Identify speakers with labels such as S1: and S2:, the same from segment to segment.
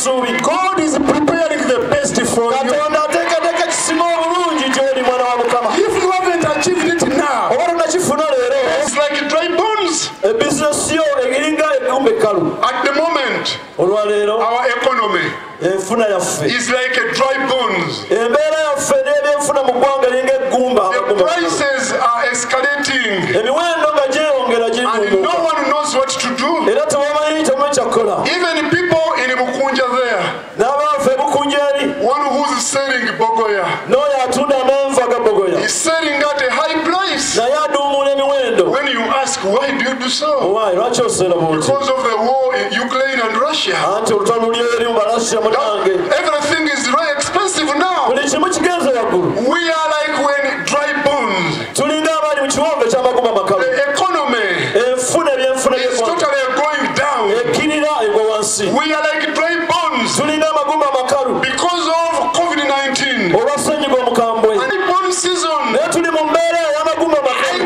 S1: God is preparing the best for you. If you haven't achieved it now, it's like dry bones. At the moment, our economy is like a dry bones. The prices are escalating, and no one knows what to do. Even people in Mukunja there, one who's selling bogoya, is selling at a high price. When you ask, why do you do so? Because of the war in Ukraine and Russia. Everything is very expensive now. We are like when dry bones. The economy is totally going down. We are like dry bones because of COVID-19. And bone season. I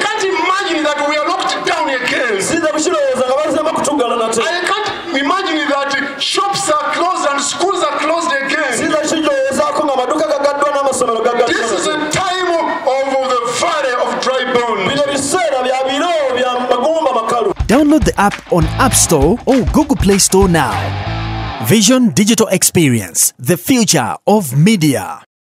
S1: can't imagine that we are locked down again. I can't imagine that shops are closed and schools are closed again. This is a time of the valley of dry bones.
S2: Download the app on App Store or Google Play Store now. Vision Digital Experience, the future of media.